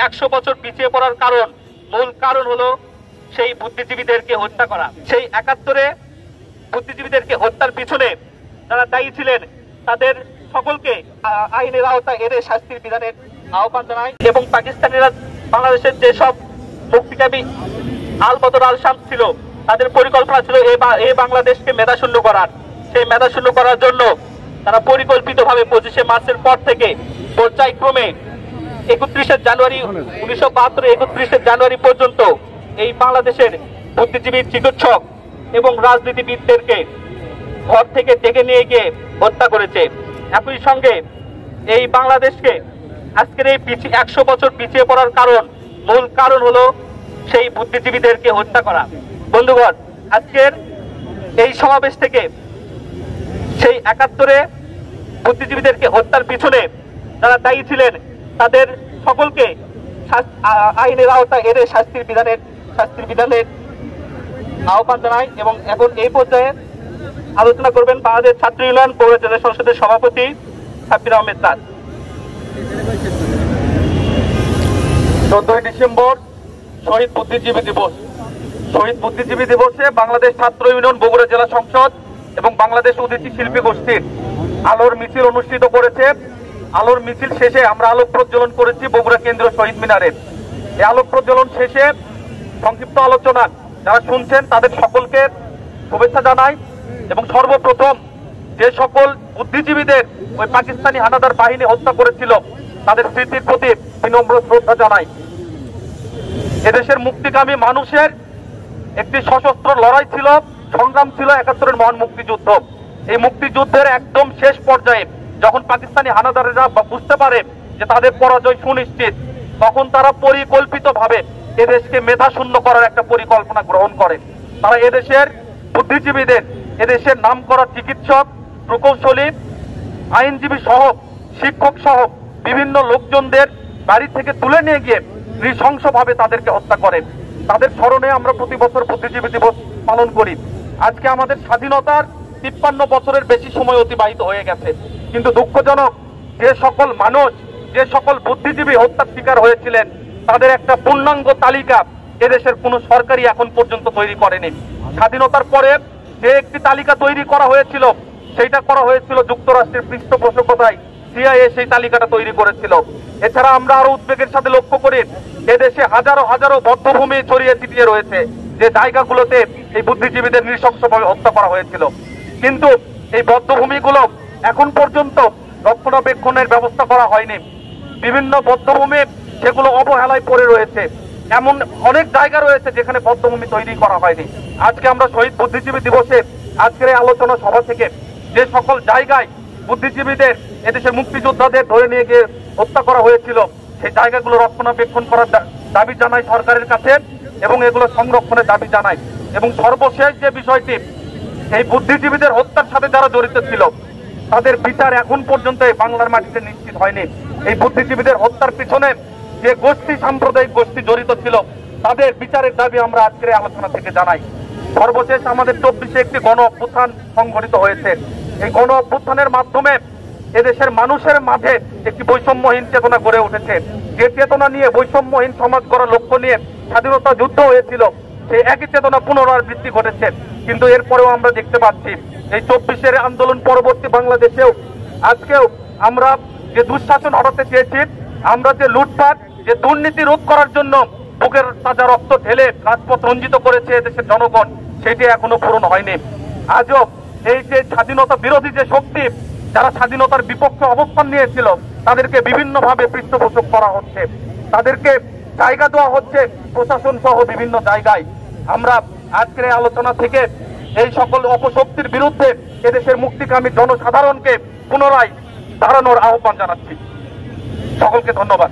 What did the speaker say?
100 বছর পিছিয়ে পড়ার মূল কারণ হলো সেই বুদ্ধিজীবীদেরকে হত্যা করা। সেই 71-এ বুদ্ধিজীবীদেরকে হত্যার পিছনে যারা দায়ী ছিলেন তাদের সকলকে আইনের আওতায় এনে শাস্তির বিধানের আহ্বান জানায়। এবং পাকিস্তানিরা বাংলাদেশের যেসব মুক্তিকামী আল বদর আল শামস ছিল তাদের পরিকল্পনা ছিল এই বাংলাদেশকে মেধাশূন্য করার। সেই মেধাশূন্য করার জন্য তারা পরিকল্পিতভাবে 25শে মার্চের পর থেকে পর্যায়ক্রমে 31শে জানুয়ারি 1972 31শে জানুয়ারি পর্যন্ত এই বাংলাদেশের বুদ্ধিজীবী, চিকিৎসক এবং রাজনীতিবিদদেরকে ঘর থেকে ডেকে নিয়ে গিয়ে হত্যা করেছে। একই সঙ্গে এই বাংলাদেশকে আজকের এই 100 বছর পিছিয়ে পড়ার মূল কারণ হলো সেই বুদ্ধিজীবীদেরকে হত্যা করা। বন্ধুগণ, আজকের এই সমাবেশ থেকে সেই 71-এ বুদ্ধিজীবীদেরকে হত্যার পিছনে যারা দায়ী ছিলেন তাদের সকলকে আইনের আওতায় এনে শাস্তির বিধানের আহ্বান জানায়। এবং এখন এই পর্যায়ে আলোচনা করবেন বাংলাদেশ ছাত্র ইউনিয়ন পৌর জেলা সংসদের সভাপতি সাব্বির আহমেদ তাজ। 14ই ডিসেম্বর শহীদ বুদ্ধিজীবী দিবস। শহীদ বুদ্ধিজীবী দিবসে বাংলাদেশ ছাত্র ইউনিয়ন বগুড়া জেলা সংসদ এবং বাংলাদেশ উদীচী শিল্পী গোষ্ঠীর আলোর মিছিল অনুষ্ঠিত করেছে। আলোর মিছিল শেষে আমরা আলোক প্রজ্বলন করেছি বগুড়া কেন্দ্রীয় শহীদ মিনারে। এই আলোক প্রজ্বলন শেষে সংক্ষিপ্ত আলোচনা যারা শুনছেন তাদের সকলকে শুভেচ্ছা জানাই এবং সর্বপ্রথম যে সকল বুদ্ধিজীবীদের ওই পাকিস্তানি হানাদার বাহিনী হত্যা করেছিল তাদের স্মৃতির প্রতি বিনম্র শ্রদ্ধা জানাই। এদেশের মুক্তিকামী মানুষের একটি সশস্ত্র লড়াই ছিল, সংগ্রাম ছিল 71-এর মহান মুক্তিযুদ্ধ। এই মুক্তিযুদ্ধের একদম শেষ পর্যায়ে যখন পাকিস্তানি হানাদারেরা বুঝতে পারে যে তাদের পরাজয় সুনিশ্চিত, তখন তারা পরিকল্পিতভাবে এদেশকে মেধাশূন্য করার একটা পরিকল্পনা গ্রহণ করে। তারা এদেশের বুদ্ধিজীবীদের, এদেশের নামকরা চিকিৎসক, প্রকৌশলী, আইনজীবী সহ, শিক্ষক সহ বিভিন্ন লোকজনদের বাড়ি থেকে তুলে নিয়ে গিয়ে নৃশংসভাবে তাদেরকে হত্যা করে। তাদের স্মরণে আমরা প্রতি বছর বুদ্ধিজীবী দিবস পালন করি। আজকে আমাদের স্বাধীনতার 53 বছরের বেশি সময় অতিবাহিত হয়ে গেছে, কিন্তু দুঃখজনক যে সকল মানুষ, যে সকল বুদ্ধিজীবী হত্যার শিকার হয়েছিলেন তাদের একটা পূর্ণাঙ্গ তালিকা এদেশের কোনো সরকারই এখন পর্যন্ত তৈরি করেনি। স্বাধীনতার পরে যে একটি তালিকা তৈরি করা হয়েছিল সেইটা করা হয়েছিল যুক্তরাষ্ট্রের পৃষ্ঠপোষকতায়, সিআইএ সেই তালিকাটা তৈরি করেছিল। এছাড়া আমরা আরো উদ্বেগের সাথে লক্ষ্য করি এদেশে হাজারো হাজারো বধ্যভূমি ছড়িয়ে ছিটিয়ে রয়েছে যে জায়গাগুলোতে এই বুদ্ধিজীবীদের নৃশংসভাবে হত্যা করা হয়েছিল, কিন্তু এই বধ্যভূমিগুলো এখন পর্যন্ত রক্ষণাবেক্ষণের ব্যবস্থা করা হয়নি। বিভিন্ন বধ্যভূমি সেগুলো অবহেলায় পড়ে রয়েছে। এমন অনেক জায়গা রয়েছে যেখানে বধ্যভূমি তৈরি করা হয়নি। আজকে আমরা শহীদ বুদ্ধিজীবী দিবসে আজকের এই আলোচনা সভা থেকে যে সকল জায়গায় বুদ্ধিজীবীদের, এদেশের মুক্তিযোদ্ধাদের ধরে নিয়ে গিয়ে হত্যা করা হয়েছিল সেই জায়গাগুলো রক্ষণাবেক্ষণ করার দাবি জানাই সরকারের কাছে এবং এগুলো সংরক্ষণের দাবি জানাই। এবং সর্বশেষ যে বিষয়টি, এই বুদ্ধিজীবীদের হত্যার সাথে যারা জড়িত ছিল তাদের বিচার এখন পর্যন্ত এই বাংলার মাটিতে নিশ্চিত হয়নি। এই বুদ্ধিজীবীদের হত্যার পিছনে যে গোষ্ঠী, সাম্প্রদায়িক গোষ্ঠী জড়িত ছিল তাদের বিচারের দাবি আমরা আজকের আলোচনা থেকে জানাই। সর্বশেষ আমাদের 24-এ একটি গণ অভ্যুত্থান সংঘটিত হয়েছে। এই গণ অভ্যুত্থানের মাধ্যমে এদেশের মানুষের মাঝে একটি বৈষম্যহীন চেতনা গড়ে উঠেছে। যে চেতনা নিয়ে বৈষম্যহীন সমাজ গড়ার লক্ষ্য নিয়ে স্বাধীনতা যুদ্ধ হয়েছিল সেই একই চেতনা পুনরাবৃত্তি ঘটেছে। কিন্তু এরপরেও আমরা দেখতে পাচ্ছি এই 24-এর আন্দোলন পরবর্তী বাংলাদেশেও আজকেও আমরা যে দুঃশাসন হটাতে চেয়েছি, আমরা যে লুটপাট, যে দুর্নীতি রোধ করার জন্য বুকের তাজা রক্ত ঢেলে রাজপথ রঞ্জিত করেছে দেশের জনগণ, সেটি এখনো পূরণ হয়নি। আজও এই যে স্বাধীনতা বিরোধী যে শক্তি, যারা স্বাধীনতার বিপক্ষে অবস্থান নিয়েছিল তাদেরকে বিভিন্নভাবে পৃষ্ঠপোষক করা হচ্ছে, তাদেরকে জায়গা দেওয়া হচ্ছে প্রশাসন সহ বিভিন্ন জায়গায়। আমরা আজকের এই আলোচনা থেকে এই সকল অপশক্তির বিরুদ্ধে এদেশের মুক্তিকামী জনসাধারণকে পুনরায় দাঁড়ানোর আহ্বান জানাচ্ছি। সকলকে ধন্যবাদ।